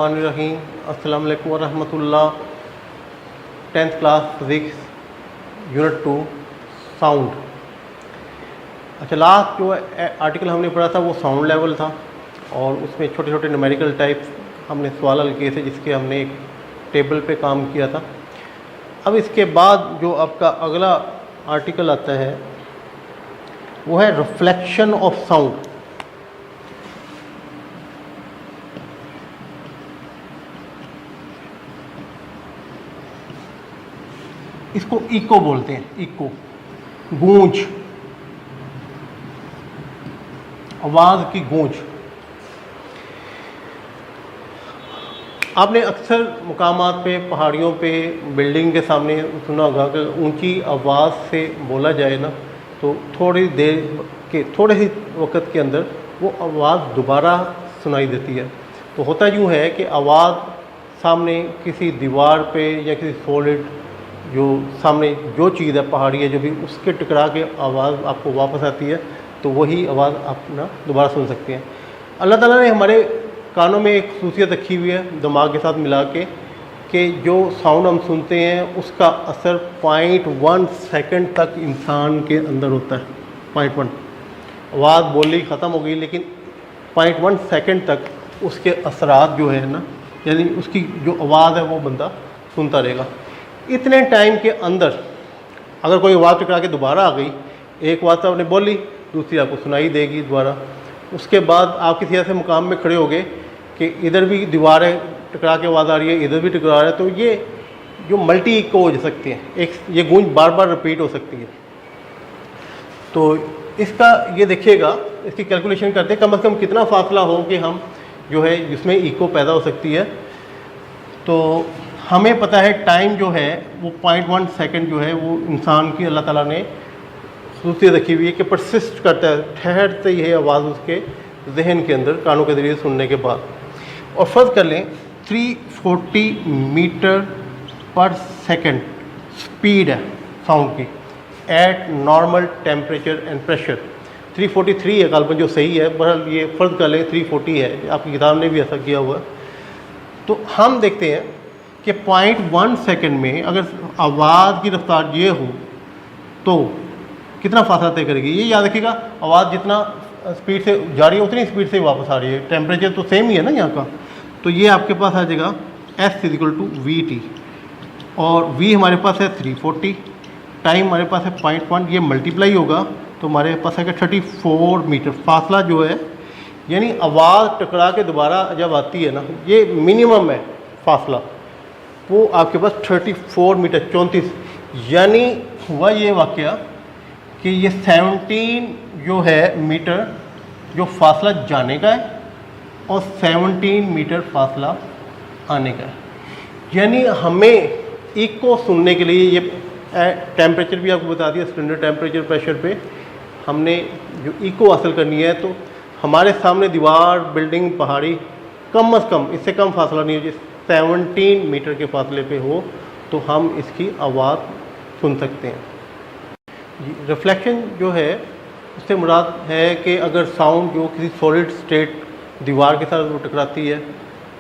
रहीम अस्सलाम वालेकुम वरहमतुल्लाह। 10th class physics unit 2 sound. अच्छा, लास्ट जो आर्टिकल हमने पढ़ा था वो साउंड लेवल था और उसमें छोटे छोटे न्यूमेरिकल टाइप हमने सवाल हल किए थे जिसके हमने एक टेबल पे काम किया था। अब इसके बाद जो आपका अगला आर्टिकल आता है वो है रिफ्लेक्शन ऑफ साउंड। इसको इको बोलते हैं, इको, गूंज, आवाज़ की गूंज। आपने अक्सर मुकामात पे, पहाड़ियों पे, बिल्डिंग के सामने सुना होगा कि ऊंची आवाज़ से बोला जाए ना तो थोड़ी देर के, थोड़े ही वक्त के अंदर वो आवाज़ दोबारा सुनाई देती है। तो होता यूँ है कि आवाज़ सामने किसी दीवार पे या किसी सॉलिड जो सामने जो चीज़ है, पहाड़ी है, जो भी, उसके टकरा के आवाज़ आपको वापस आती है तो वही आवाज़ आप ना दोबारा सुन सकते हैं। अल्लाह ताला ने हमारे कानों में एक खसूसियत रखी हुई है दिमाग के साथ मिला के कि जो साउंड हम सुनते हैं उसका असर 0.1 सेकंड तक इंसान के अंदर होता है। 0.1, आवाज़ बोली ख़त्म हो गई लेकिन 0.1 सेकंड तक उसके असरात जो है ना, यानी उसकी जो आवाज़ है वो बंदा सुनता रहेगा। इतने टाइम के अंदर अगर कोई आवाज़ टकरा के दोबारा आ गई, एक आवाज़ तो आपने बोली, दूसरी आपको सुनाई देगी दोबारा। उसके बाद आप किसी ऐसे मुकाम में खड़े हो गए कि इधर भी दीवारें टकरा के आवाज़ आ रही है, इधर भी टकरा रहा है, तो ये जो मल्टी इको हो सकती है, एक ये गूंज बार बार रिपीट हो सकती है। तो इसका ये देखिएगा, इसकी कैलकुलेशन करते हैं कम से कम कितना फासला हो कि हम जो है जिसमें इको पैदा हो सकती है। तो हमें पता है टाइम जो है वो 0.1 सेकंड जो है वो इंसान की अल्लाह ताला ने खसूसियत रखी हुई है कि परसिस्ट करता है, ठहरते ही है आवाज़ उसके जहन के अंदर कानों के ज़रिए सुनने के बाद। और फ़र्ज़ कर लें 340 मीटर पर सेकंड स्पीड है साउंड की eight normal temperature and pressure. 343 है गालबन जो सही है, बहरहाल ये फ़र्ज़ कर लें 340 है, आपकी किताब ने भी ऐसा किया हुआ। तो हम देखते हैं कि 0.1 सेकंड में अगर आवाज़ की रफ्तार ये हो तो कितना फासला तय करेगी। ये याद रखिएगा, आवाज़ जितना स्पीड से जा रही है उतनी स्पीड से वापस आ रही है। टेम्परेचर तो सेम ही है ना यहाँ का, तो ये आपके पास आ जाएगा S = VT और V हमारे पास है 340, टाइम हमारे पास है 0.1, ये मल्टीप्लाई होगा तो हमारे पास है 34 मीटर। फासला जो है यानी आवाज़ टकरा के दोबारा जब आती है ना, ये मिनिमम है फासला, वो आपके पास 34 मीटर 34। यानी हुआ ये वाक़या कि ये 17 जो है मीटर जो फासला जाने का है और 17 मीटर फासला आने का है। यानी हमें इको सुनने के लिए ये टेम्परेचर भी आपको बता दिया, स्टैंडर्ड टेम्परेचर प्रेशर पे हमने जो इको हासिल करनी है तो हमारे सामने दीवार, बिल्डिंग, पहाड़ी कम से कम इससे कम फासला नहीं हो, 17 मीटर के फासले पे हो तो हम इसकी आवाज़ सुन सकते हैं। रिफ्लेक्शन जो है उससे मुराद है कि अगर साउंड जो किसी सॉलिड स्टेट दीवार के साथ वो टकराती है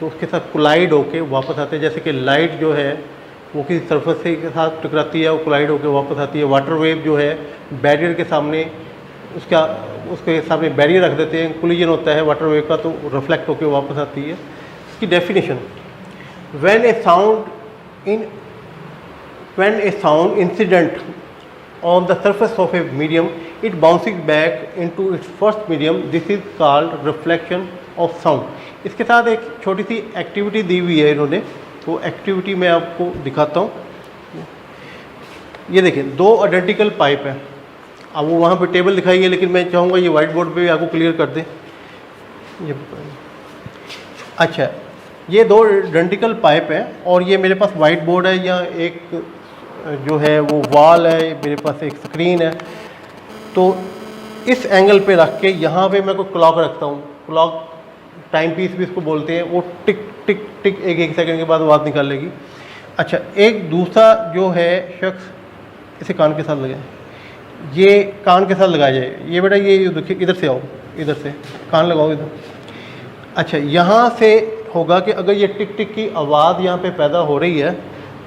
तो उसके साथ कोलाइड होके वापस आते हैं। जैसे कि लाइट जो है वो किसी सरफेस के साथ टकराती है, वो कोलाइड होके वापस आती है। वाटर वेव जो है बैरियर के सामने उसके सामने बैरियर रख देते हैं, कोलिजन होता है वाटर वेव का, तो रिफ्लेक्ट होकर वापस आती है। इसकी definition, when a sound incident on the surface of a medium, it bounces back into its first medium, this is called reflection of sound। इसके साथ एक छोटी सी एक्टिविटी दी हुई है इन्होंने, तो एक्टिविटी मैं आपको दिखाता हूँ। ये देखिए, दो आइडेंटिकल पाइप हैं। अब वो वहाँ पे टेबल दिखाई है लेकिन मैं चाहूँगा ये वाइट बोर्ड पे भी आपको क्लियर कर दें। ये अच्छा, ये दो आइडेंटिकल पाइप है और ये मेरे पास वाइट बोर्ड है, या एक जो है वो वॉल है, मेरे पास एक स्क्रीन है। तो इस एंगल पे रख के यहाँ पे मैं कोई क्लॉक रखता हूँ, क्लॉक टाइम पीस भी इसको बोलते हैं, वो टिक टिक टिक एक सेकंड के बाद आवाज़ निकाल लेगी। अच्छा, एक दूसरा जो है शख्स, इसे कान के साथ लगाए, ये कान के साथ लगाया जाए। ये बेटा ये देखिए, इधर से आओ, इधर से कान लगाओ इधर। अच्छा, यहाँ से होगा कि अगर ये टिक टिक की आवाज़ यहाँ पे पैदा हो रही है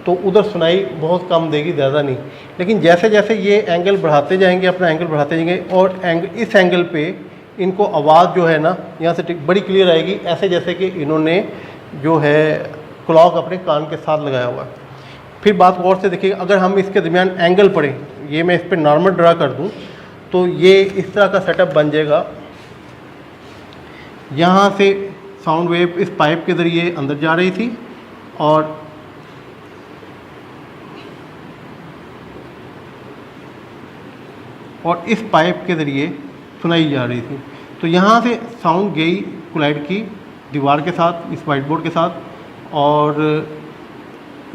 तो उधर सुनाई बहुत कम देगी, ज़्यादा नहीं। लेकिन जैसे जैसे ये एंगल बढ़ाते जाएंगे, अपना एंगल बढ़ाते जाएंगे और इस एंगल पे इनको आवाज़ जो है ना यहाँ से बड़ी क्लियर आएगी, ऐसे जैसे कि इन्होंने जो है क्लॉक अपने कान के साथ लगाया हुआ है। फिर बात गौर से देखिए, अगर हम इसके दरमियान एंगल पढ़ें, ये मैं इस पर नॉर्मल ड्रा कर दूँ तो ये इस तरह का सेटअप बन जाएगा। यहाँ से साउंड वेव इस पाइप के ज़रिए अंदर जा रही थी और इस पाइप के ज़रिए सुनाई जा रही थी। तो यहाँ से साउंड गई कोलाइड की दीवार के साथ, इस वाइट बोर्ड के साथ, और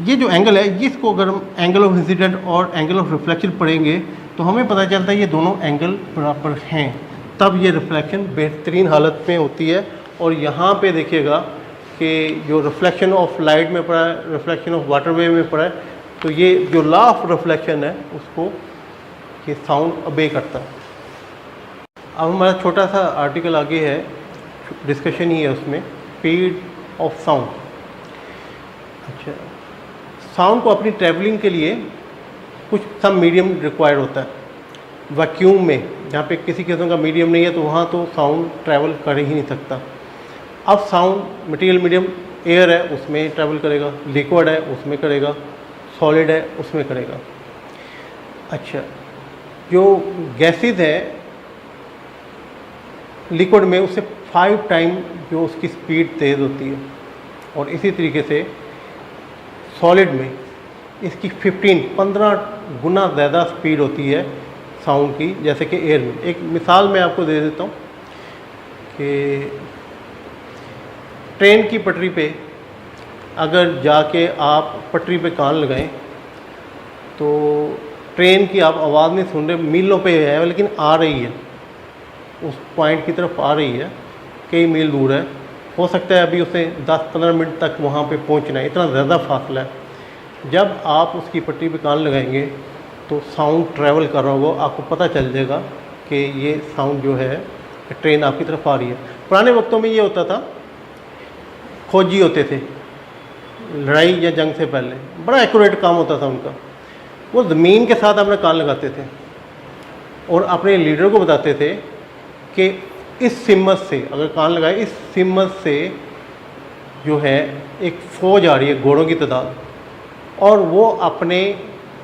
ये जो एंगल है इसको अगर हम एंगल ऑफ इंसिडेंट और एंगल ऑफ रिफ्लेक्शन पढ़ेंगे तो हमें पता चलता है ये दोनों एंगल बराबर हैं, तब ये रिफ्लेक्शन बेहतरीन हालत में होती है। और यहाँ पे देखिएगा कि जो रिफ्लेक्शन ऑफ लाइट में पड़ा है, रिफ्लेक्शन ऑफ वाटर वेव में पड़ा है, तो ये जो लॉ ऑफ रिफ्लेक्शन है उसको ये साउंड ओबे करता है। अब हमारा छोटा सा आर्टिकल आगे है, डिस्कशन ही है उसमें, स्पीड ऑफ साउंड। अच्छा, साउंड को अपनी ट्रैवलिंग के लिए कुछ सब मीडियम रिक्वायर होता है। वैक्यूम में जहाँ पे किसी किस्म का मीडियम नहीं है तो वहाँ तो साउंड ट्रैवल कर ही नहीं सकता। अब साउंड मटेरियल मीडियम एयर है उसमें ट्रैवल करेगा, लिक्विड है उसमें करेगा, सॉलिड है उसमें करेगा। अच्छा, जो गैसेज है लिक्विड में उससे 5 टाइम जो उसकी स्पीड तेज़ होती है, और इसी तरीके से सॉलिड में इसकी 15 गुना ज़्यादा स्पीड होती है साउंड की, जैसे कि एयर में। एक मिसाल मैं आपको दे देता हूँ कि ट्रेन की पटरी पे अगर जाके आप पटरी पे कान लगाएं तो ट्रेन की आप आवाज़ नहीं सुन रहे, मीलों पे है लेकिन आ रही है, उस पॉइंट की तरफ आ रही है, कई मील दूर है, हो सकता है अभी उसे 10-15 मिनट तक वहाँ पे पहुँचना है, इतना ज़्यादा फासला है। जब आप उसकी पट्टी पे कान लगाएंगे तो साउंड ट्रैवल कर रहा होगा, आपको पता चल जाएगा कि ये साउंड जो है ट्रेन आपकी तरफ आ रही है। पुराने वक्तों में ये होता था, फौजी होते थे लड़ाई या जंग से पहले, बड़ा एक्यूरेट काम होता था उनका, वो ज़मीन के साथ अपने कान लगाते थे और अपने लीडर को बताते थे कि इस सिमत से, अगर कान लगाए, इस सिमत से जो है एक फ़ौज आ रही है घोड़ों की तादाद, और वो अपने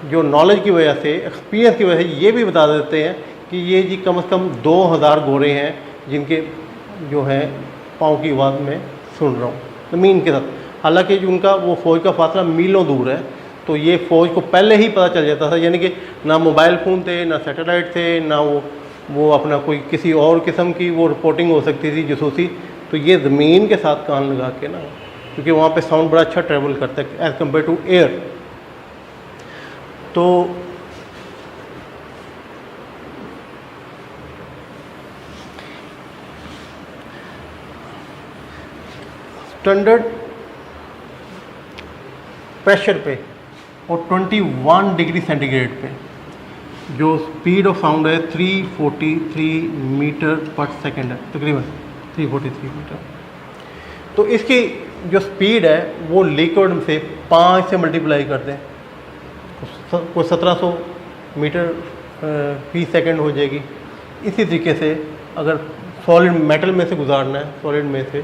जो नॉलेज की वजह से, एक्सपीरियंस की वजह से ये भी बता देते हैं कि ये जी कम से कम 2000 घोड़े हैं जिनके जो है पाँव की आवाज़ में सुन रहा हूँ ज़मीन के साथ। हालांकि जो उनका वो फ़ौज का फासला मीलों दूर है, तो ये फ़ौज को पहले ही पता चल जाता था, यानी कि ना मोबाइल फ़ोन थे, ना सैटेलाइट थे, ना वो अपना कोई किसी और किस्म की वो रिपोर्टिंग हो सकती थी जासूसी। तो ये ज़मीन के साथ कान लगा के ना, क्योंकि वहाँ पे साउंड बड़ा अच्छा ट्रैवल करता है एज़ कम्पेयर टू एयर। तो स्टैंडर्ड प्रेशर पे और 21 डिग्री सेंटीग्रेड पे जो स्पीड ऑफ साउंड है 343 मीटर पर सेकेंड है, तकरीबन 343 मीटर। तो इसकी जो स्पीड है वो लिक्विड से 5 से मल्टीप्लाई कर दें तो 1700 मीटर फी सेकंड हो जाएगी। इसी तरीके से अगर सॉलिड मेटल में से गुजारना है, सॉलिड में से,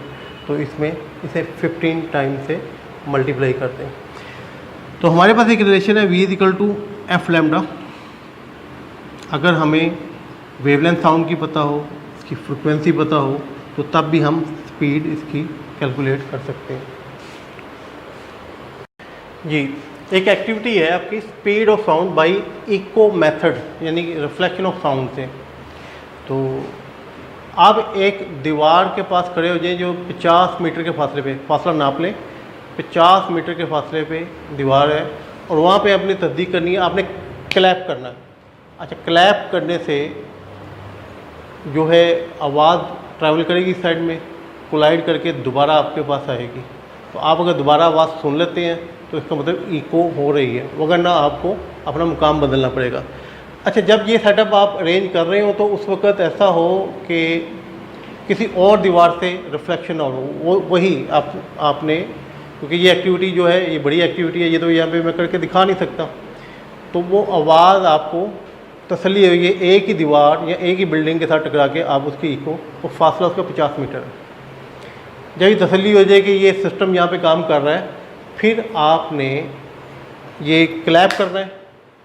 तो इसमें इसे 15 टाइम से मल्टीप्लाई करते हैं। तो हमारे पास एक रिलेशन है V = F लैम्डा। अगर हमें वेवलेंथ साउंड की पता हो, इसकी फ्रिक्वेंसी पता हो, तो तब भी हम स्पीड इसकी कैलकुलेट कर सकते हैं। जी, एक एक्टिविटी है आपकी speed of sound by echo method, यानी कि रिफ्लेक्शन ऑफ साउंड से। तो आप एक दीवार के पास खड़े हो जाए जो 50 मीटर के फासले पे, फासला नाप लें, 50 मीटर के फासले पे दीवार है और वहाँ पे अपनी तस्दीक करनी है, आपने क्लैप करना है। अच्छा, क्लैप करने से जो है आवाज़ ट्रैवल करेगी साइड में, कोलाइड करके दोबारा आपके पास आएगी। तो आप अगर दोबारा आवाज़ सुन लेते हैं तो इसका मतलब इको हो रही है, वरना आपको अपना मुकाम बदलना पड़ेगा। अच्छा, जब ये सेटअप आप अरेंज कर रहे हो तो उस वक़्त ऐसा हो कि किसी और दीवार से रिफ्लेक्शन ना हो, वो वही आपने, क्योंकि ये एक्टिविटी जो है ये बड़ी एक्टिविटी है, ये तो यहाँ पे मैं करके दिखा नहीं सकता, तो वो आवाज़ आपको तसल्ली होगी एक ही दीवार या एक ही बिल्डिंग के साथ टकरा के आप उसकी इको, वो फासला उसका 50 मीटर है। जब ये तसल्ली हो जाए कि ये सिस्टम यहाँ पे काम कर रहा है, फिर आपने ये क्लैप करना है,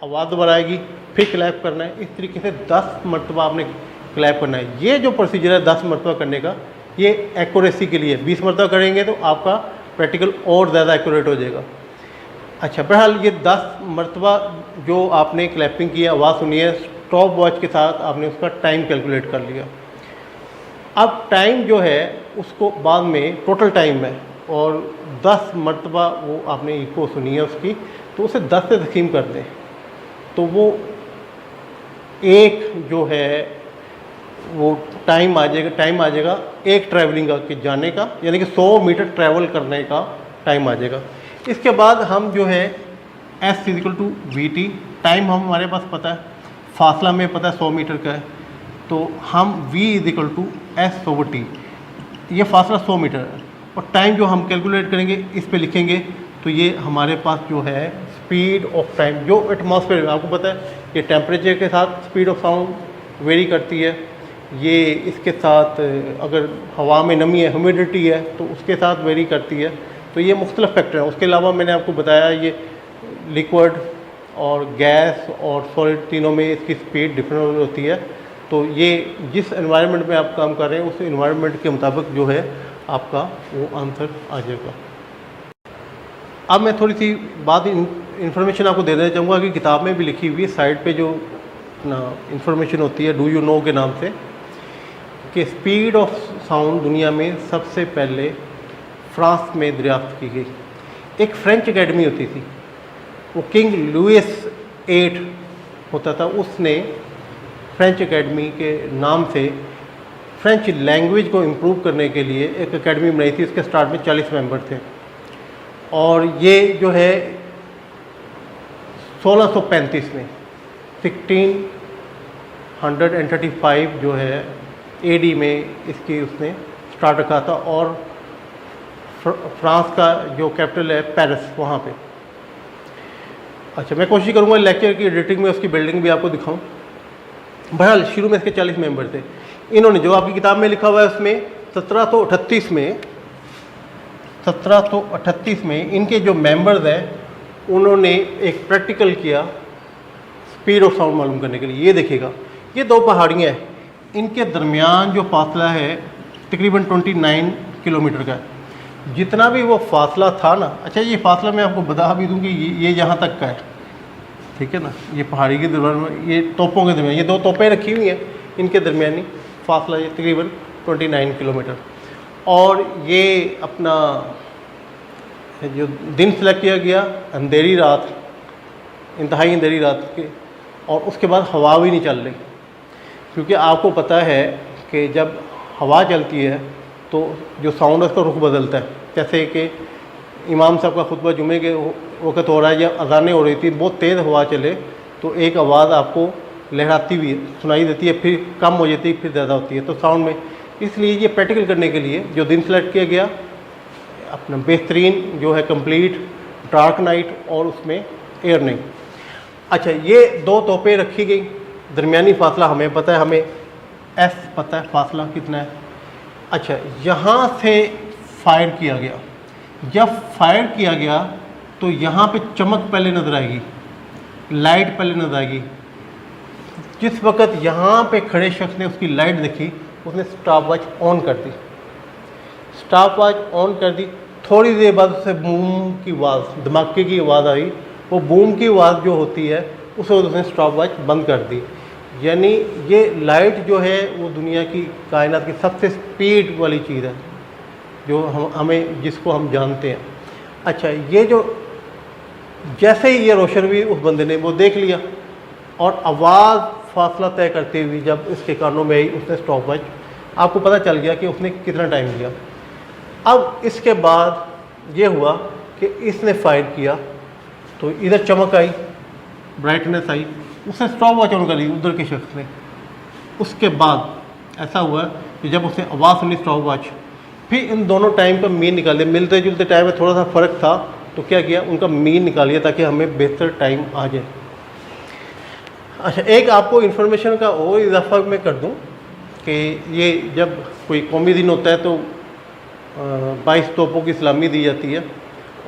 आवाज़ दोबारा आएगी, फिर क्लैप करना है, इस तरीके से 10 मरतबा आपने क्लैप करना है। ये जो प्रोसीजर है 10 मरतबा करने का, ये एक्यूरेसी के लिए, 20 मरतबा करेंगे तो आपका प्रैक्टिकल और ज़्यादा एक्यूरेट हो जाएगा। अच्छा, बहरहाल ये 10 मरतबा जो आपने क्लैपिंग की, आवाज़ सुनी है, स्टॉप वॉच के साथ आपने उसका टाइम कैलकुलेट कर लिया। अब टाइम जो है उसको बाद में टोटल टाइम है, और 10 मरतबा वो आपने इको सुनी है उसकी, तो उसे 10 से तक़सीम कर दें तो वो एक जो है वो टाइम आ जाएगा एक ट्रैवलिंग का, कि जाने का, यानी कि 100 मीटर ट्रैवल करने का टाइम आ जाएगा। इसके बाद हम जो है S = VT, टाइम हमारे पास पता है, फासला में पता है 100 मीटर का है, तो हम V = S/T, ये फासला 100 मीटर है, और टाइम जो हम कैलकुलेट करेंगे इस पे लिखेंगे, तो ये हमारे पास जो है स्पीड ऑफ टाइम जो एटमॉस्फेयर में, आपको पता है ये टेम्परेचर के साथ स्पीड ऑफ साउंड वेरी करती है, ये इसके साथ अगर हवा में नमी है, ह्यूमिडिटी है, तो उसके साथ वेरी करती है, तो ये मुख्तलिफ फैक्टर हैं। उसके अलावा मैंने आपको बताया ये लिक्विड और गैस और सॉलिड तीनों में इसकी स्पीड डिफरेंट होती है, तो ये जिस एनवायरनमेंट में आप काम कर रहे हैं उस एनवायरनमेंट के मुताबिक जो है आपका वो आंसर आ जाएगा। अब मैं थोड़ी सी बात इन्फॉर्मेशन आपको दे देना चाहूँगा कि किताब में भी लिखी हुई है, साइड पे जो ना इन्फॉर्मेशन होती है डू यू नो के नाम से, कि स्पीड ऑफ साउंड दुनिया में सबसे पहले फ्रांस में दरियाफ्त की गई। एक फ्रेंच एकेडमी होती थी, वो किंग लुइस 8 होता था, उसने फ्रेंच एकेडमी के नाम से फ्रेंच लैंग्वेज को इम्प्रूव करने के लिए एक एकेडमी बनाई थी। इसके स्टार्ट में 40 मेंबर थे, और ये जो है 1635 में 1635 जो है AD में इसकी उसने स्टार्ट रखा था, और फ्रांस का जो कैपिटल है पेरिस, वहाँ पे। अच्छा, मैं कोशिश करूँगा लेक्चर की एडिटिंग में उसकी बिल्डिंग भी आपको दिखाऊं। बहरहाल शुरू में इसके 40 मेंबर थे। इन्होंने जो आपकी किताब में लिखा हुआ है उसमें 1738 में इनके जो मेंबर्स हैं उन्होंने एक प्रैक्टिकल किया स्पीड ऑफ साउंड मालूम करने के लिए। ये देखिएगा, ये दो पहाड़ियाँ हैं, इनके दरमियान जो फासला है तकरीबन 29 किलोमीटर का है। जितना भी वो फासला था ना, अच्छा ये फासला मैं आपको बता भी दूँ कि ये यहाँ तक का है, ठीक है ना, ये पहाड़ी के दरमियान, ये तोपों के दरमियान, ये दो तोपें रखी हुई हैं, इनके दरमियानी फासला ये तकरीबन 29 किलोमीटर। और ये अपना जो दिन सेलेक्ट किया गया अंधेरी रात, इंतहाई अंधेरी रात के, और उसके बाद हवा भी नहीं चल रही, क्योंकि आपको पता है कि जब हवा चलती है तो जो साउंड है उसका रुख बदलता है। जैसे कि इमाम साहब का खुतबा जुमे के वक्त हो रहा है या अजानें हो रही थी, बहुत तेज़ हवा चले तो एक आवाज़ आपको लहराती हुई सुनाई देती है, फिर कम हो जाती है, फिर ज़्यादा होती है, तो साउंड में। इसलिए ये प्रैक्टिकल करने के लिए जो दिन सेलेक्ट किया गया अपना बेहतरीन जो है कंप्लीट डार्क नाइट और उसमें एयर नहीं। अच्छा, ये दो तोपें रखी गई, दरमियानी फासला हमें पता है, हमें S पता है फासला कितना है। अच्छा, यहाँ से फायर किया गया, जब फायर किया गया तो यहाँ पे चमक पहले नज़र आएगी, लाइट पहले नज़र आएगी। जिस वक्त यहाँ पे खड़े शख्स ने उसकी लाइट देखी, उसने स्टॉप वॉच ऑन कर दी, स्टॉप वॉच ऑन कर दी। थोड़ी देर बाद उससे बूम की आवाज़, धमाके की आवाज़ आई। वो बूम की आवाज़ जो होती है उस वक्त उसने स्टॉप वॉच बंद कर दी। यानी ये लाइट जो है वो दुनिया की कायनात की सबसे स्पीड वाली चीज़ है जो हमें जिसको हम जानते हैं। अच्छा, ये जो जैसे ही ये रोशन हुई उस बंदे ने वो देख लिया, और आवाज़ फासला तय करते हुए जब इसके कानों में आई उसने स्टॉप वॉच, आपको पता चल गया कि उसने कितना टाइम लिया। अब इसके बाद ये हुआ कि इसने फायर किया तो इधर चमक आई, ब्राइटनेस आई, उसने स्टॉप वॉच ऑन कर दी उधर के शख्स ने। उसके बाद ऐसा हुआ कि जब उसने आवाज़ सुनी स्टॉप वॉच, फिर इन दोनों टाइम का मीन निकाल लिया। मिलते जुलते टाइम में थोड़ा सा फ़र्क था, तो क्या किया, उनका मीन निकाल लिया ताकि हमें बेहतर टाइम आ जाए। अच्छा, एक आपको इन्फॉर्मेशन का और इजाफा मैं कर दूं कि ये जब कोई कौमी दिन होता है तो 22 तोपों की सलामी दी जाती है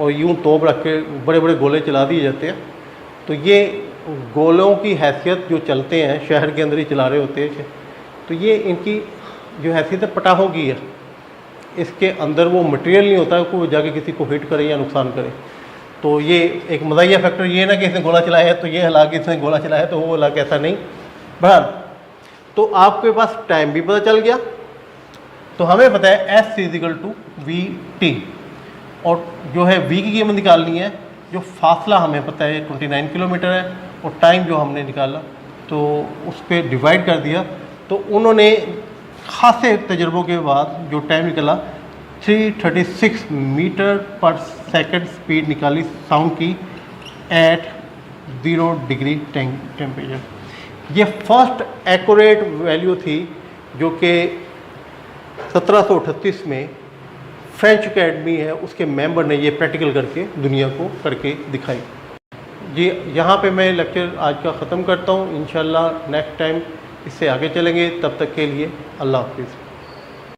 और यूं तोप रख के बड़े बड़े गोले चला दिए जाते हैं। तो ये गोलों की हैसियत जो चलते हैं शहर के अंदर ही चला रहे होते हैं, तो ये इनकी जो हैसियत है पटाखों की है। इसके अंदर वो मटेरियल नहीं होता कि वो जाके किसी को हिट करे या नुकसान करे। तो ये एक मज़ाहिया फैक्टर ये ना कि इसने गोला चलाया है तो ये हलाक, इसने गोला चलाया है तो वो हलाक, ऐसा नहीं। बहरहाल तो आपके पास टाइम भी पता चल गया। तो हमें पता है S=VT और जो है V की कीमत निकालनी है। जो फासला हमें पता है 29 किलोमीटर है और टाइम जो हमने निकाला तो उस पर डिवाइड कर दिया। तो उन्होंने खासे तजर्बों के बाद जो टाइम निकला 336 मीटर पर सेकंड स्पीड निकाली साउंड की एट 0 डिग्री टेम्परेचर। ये फर्स्ट एक्यूरेट वैल्यू थी जो कि 1738 में फ्रेंच अकेडमी है उसके मेंबर ने ये प्रैक्टिकल करके दुनिया को करके दिखाई। जी, यहाँ पे मैं लेक्चर आज का ख़त्म करता हूँ। इंशाल्लाह नेक्स्ट टाइम इससे आगे चलेंगे। तब तक के लिए अल्लाह हाफिज़।